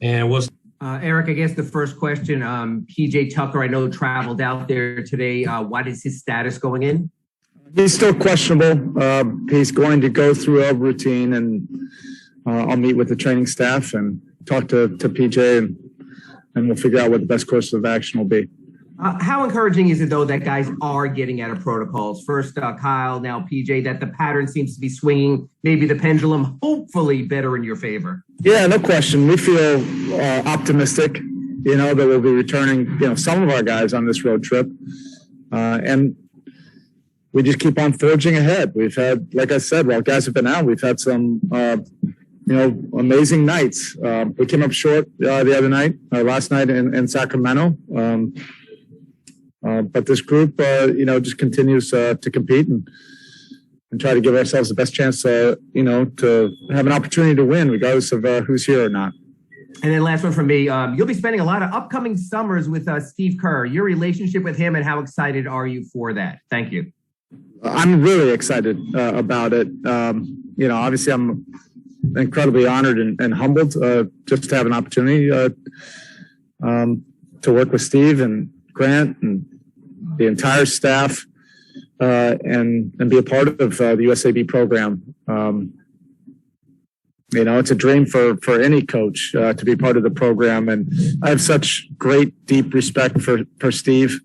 And we'll Erik, I guess the first question, PJ Tucker, I know traveled out there today. What is his status going in? He's still questionable. He's going to go through a routine, and I'll meet with the training staff and talk to PJ, and we'll figure out what the best course of action will be. How encouraging is it, though, that guys are getting out of protocols? First, Kyle, now PJ, that the pattern seems to be swinging, maybe the pendulum, hopefully better in your favor. Yeah, no question. We feel optimistic, that we'll be returning, some of our guys on this road trip. And we just keep on forging ahead. We've had, like I said, while guys have been out, we've had some, amazing nights. We came up short the other night, last night in Sacramento. But this group, just continues to compete and try to give ourselves the best chance, to have an opportunity to win, regardless of who's here or not. And then last one from me. You'll be spending a lot of upcoming summers with Steve Kerr. Your relationship with him, and how excited are you for that? Thank you. I'm really excited about it. Obviously I'm incredibly honored and humbled just to have an opportunity to work with Steve and Grant and the entire staff and be a part of the USAB program. It's a dream for any coach to be part of the program, and I have such great, deep respect for Steve.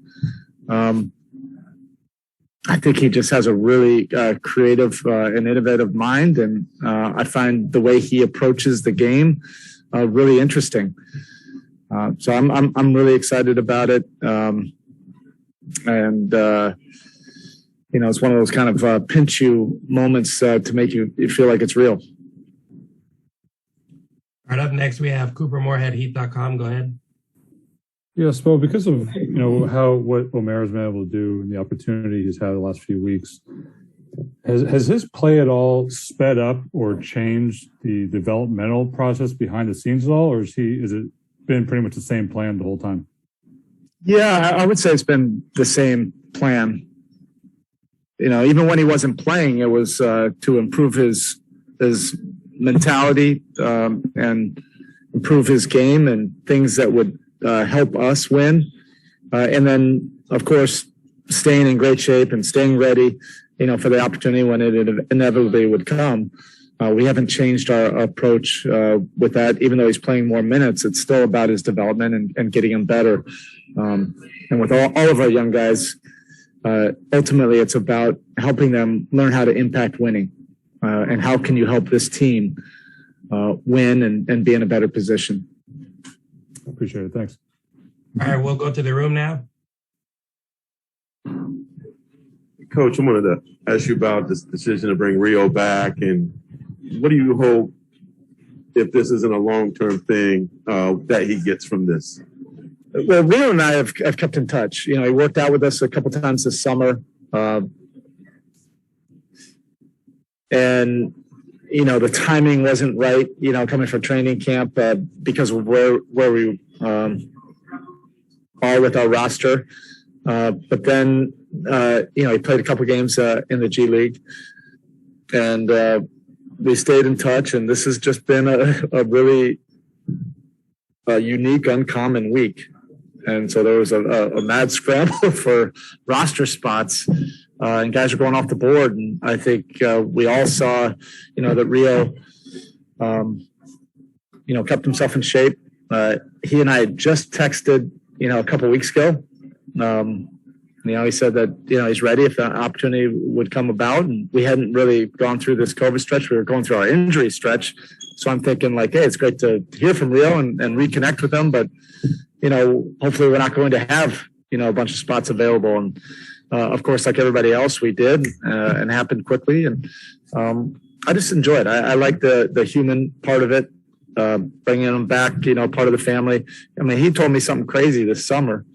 I think he just has a really creative and innovative mind, and I find the way he approaches the game really interesting. So I'm really excited about it, and it's one of those kind of pinch you moments to make you feel like it's real. All right, up next we have Cooper Moorhead, Heat.com. Go ahead. Yes, well, because of what O'Mara's been able to do and the opportunity he's had the last few weeks, has his play at all sped up or changed the developmental process behind the scenes at all, or is it been pretty much the same plan the whole time? Yeah, I would say it's been the same plan. Even when he wasn't playing, it was to improve his mentality and improve his game and things that would help us win. And then, of course, staying in great shape and staying ready, for the opportunity when it inevitably would come. We haven't changed our approach with that. Even though he's playing more minutes, it's still about his development and getting him better. And with all of our young guys, ultimately it's about helping them learn how to impact winning. And how can you help this team win and be in a better position? Appreciate it. Thanks. All right, we'll go to the room now. Coach, I wanted to ask you about this decision to bring Rio back, and what do you hope, if this isn't a long-term thing, that he gets from this? Well, Rio and I have kept in touch. He worked out with us a couple times this summer. And the timing wasn't right, coming from training camp because of where we are with our roster. But then, he played a couple games in the G League, and we stayed in touch. And this has just been a really unique, uncommon week. And so there was a mad scramble for roster spots. And guys are going off the board. And I think we all saw, that Rio, kept himself in shape. He and I had just texted, a couple weeks ago. He said that, he's ready if the opportunity would come about. And we hadn't really gone through this COVID stretch. We were going through our injury stretch. So I'm thinking hey, it's great to hear from Rio and reconnect with him. But, hopefully we're not going to have, a bunch of spots available. And, of course, like everybody else, we did, and happened quickly. And I just enjoy it. I like the human part of it, bringing him back, part of the family. I mean, he told me something crazy this summer.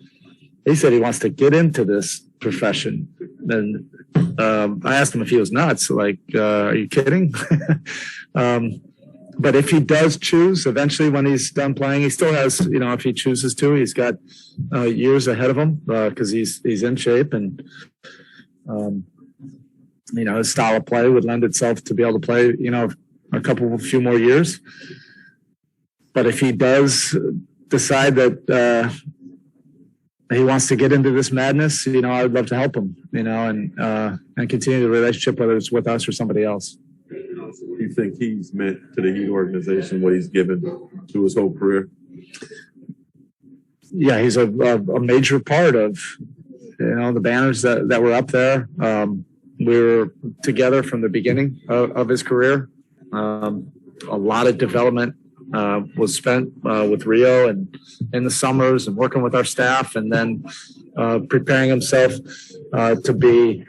He said he wants to get into this profession. And I asked him if he was nuts. Are you kidding? But if he does choose, eventually when he's done playing, he still has, if he chooses to, he's got years ahead of him because he's in shape, and his style of play would lend itself to be able to play, a few more years. but if he does decide that he wants to get into this madness, you know, I would love to help him, you know, and continue the relationship, whether it's with us or somebody else. Do you think he's meant to the Heat organization what he's given to his whole career? Yeah, he's a major part of, you know, the banners that were up there. We were together from the beginning of his career. A lot of development was spent with Rio and in the summers and working with our staff, and then preparing himself to be,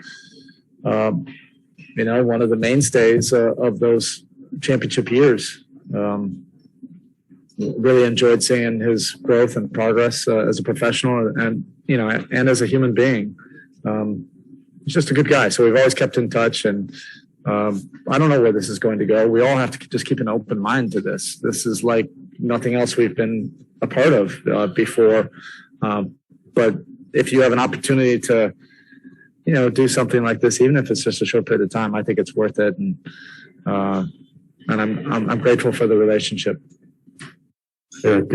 you know, one of the mainstays of those championship years. Really enjoyed seeing his growth and progress as a professional and, you know, and as a human being. He's just a good guy. So we've always kept in touch, and I don't know where this is going to go. We all have to just keep an open mind to this. This is like nothing else we've been a part of before. But if you have an opportunity to, you know, do something like this, even if it's just a short period of time, I think it's worth it. And I'm grateful for the relationship. Erik,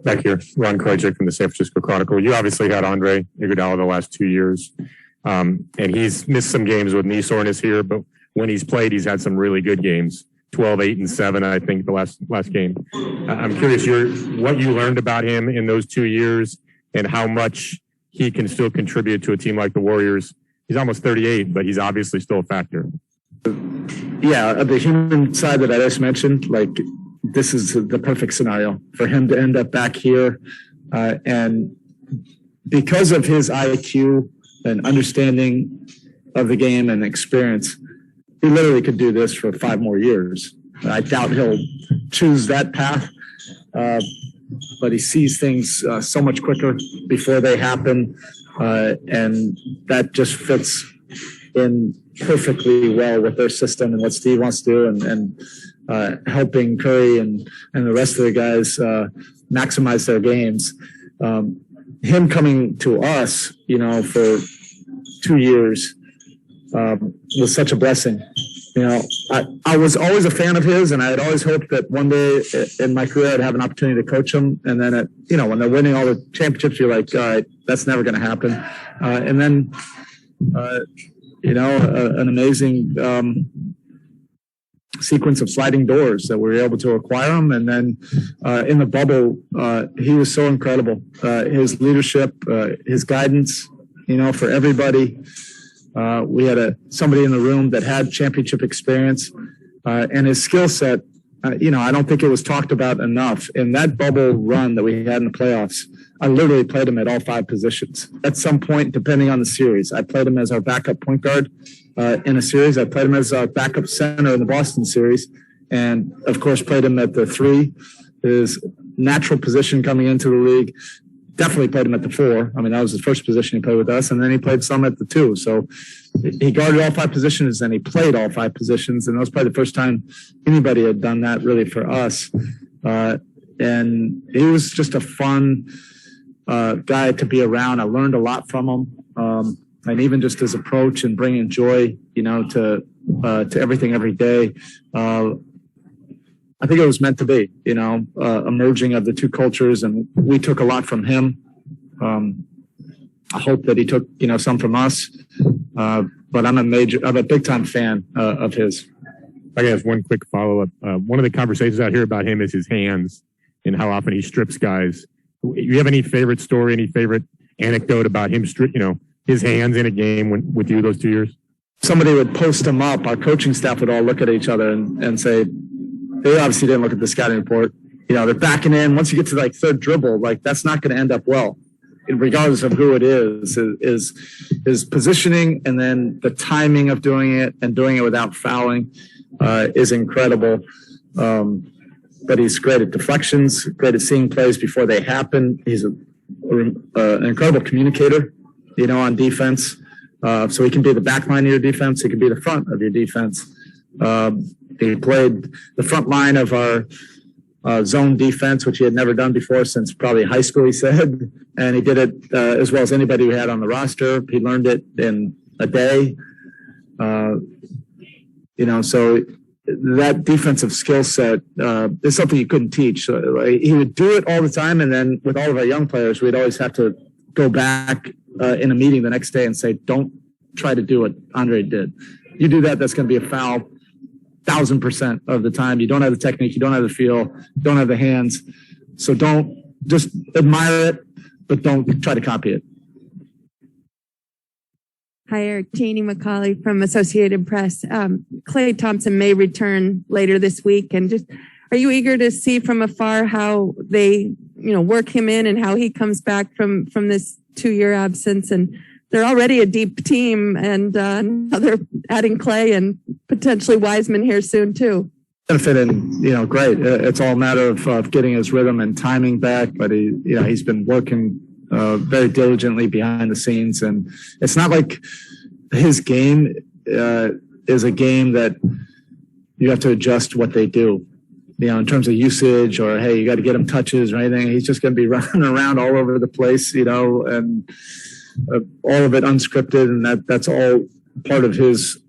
back here, Ron Krajcik from the San Francisco Chronicle. You obviously had Andre Iguodala the last 2 years, and he's missed some games with knee soreness here, but when he's played, he's had some really good games. 12, 8, and 7, I think, the last game. I'm curious what you learned about him in those 2 years and how much he can still contribute to a team like the Warriors. He's almost 38, but he's obviously still a factor. Yeah, the human side that I just mentioned, like, this is the perfect scenario for him to end up back here. And because of his IQ and understanding of the game and experience, he literally could do this for 5 more years. I doubt he'll choose that path, but he sees things so much quicker before they happen. And that just fits in perfectly well with their system and what Steve wants to do, and helping Curry and the rest of the guys maximize their games. Him coming to us, you know, for 2 years was such a blessing. You know, I was always a fan of his, and I had always hoped that one day in my career I'd have an opportunity to coach him. And then, you know, when they're winning all the championships, you're like, all right, that's never going to happen. And then, you know, an amazing sequence of sliding doors that we were able to acquire him. And then in the bubble, he was so incredible. His leadership, his guidance, you know, for everybody. We had somebody in the room that had championship experience, and his skill set, you know, I don't think it was talked about enough. In that bubble run that we had in the playoffs, I literally played him at all 5 positions. At some point, depending on the series, I played him as our backup point guard in a series. I played him as our backup center in the Boston series, and of course played him at the 3, his natural position coming into the league. Definitely played him at the 4. I mean, that was his first position he played with us, and then he played some at the 2. So he guarded all 5 positions, and he played all 5 positions, and that was probably the first time anybody had done that really for us. And he was just a fun guy to be around. I learned a lot from him, and even just his approach and bringing joy, you know, to everything every day. I think it was meant to be, you know, a merging of the 2 cultures, and we took a lot from him. I hope that he took, you know, some from us, but I'm a big time fan of his. I guess one quick follow-up. One of the conversations out here about him is his hands and how often he strips guys. Do you have any favorite story, any favorite anecdote about him his hands in a game with you those 2 years? Somebody would post him up. Our coaching staff would all look at each other and say, they obviously didn't look at the scouting report. You know, they're backing in. Once you get to like 3rd dribble, like that's not going to end up well, regardless of who it is. His positioning and then the timing of doing it and doing it without fouling is incredible. But he's great at deflections, great at seeing plays before they happen. He's an incredible communicator, you know, on defense. So he can be the back line of your defense. He can be the front of your defense. He played the front line of our zone defense, which he had never done before since probably high school, he said. And he did it as well as anybody we had on the roster. He learned it in a day. You know, so that defensive skill set is something you couldn't teach. So, he would do it all the time, and then with all of our young players, we'd always have to go back in a meeting the next day and say, "Don't try to do what Andre did. You do that, that's going to be a foul 1,000% of the time. You don't have the technique, you don't have the feel, you don't have the hands. So don't just admire it, but don't try to copy it." Hi, Eric. Janie McCauley from Associated Press. Klay Thompson may return later this week, and just are you eager to see from afar how they, work him in and how he comes back from this 2-year absence? And they're already a deep team, and now they're adding Klay and potentially Wiseman here soon too. Gonna fit in, great. It's all a matter of getting his rhythm and timing back, but he's been working very diligently behind the scenes, and it's not like his game is a game that you have to adjust what they do, in terms of usage, or hey, you got to get him touches or anything. He's just going to be running around all over the place, and all of it unscripted, and that's all part of his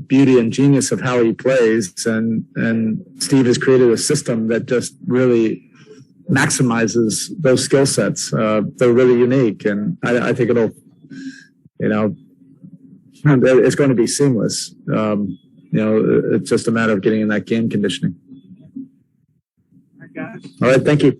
beauty and genius of how he plays. And Steve has created a system that just really maximizes those skill sets. They're really unique, and I think it'll, it's going to be seamless. It's just a matter of getting in that game conditioning. All right, thank you.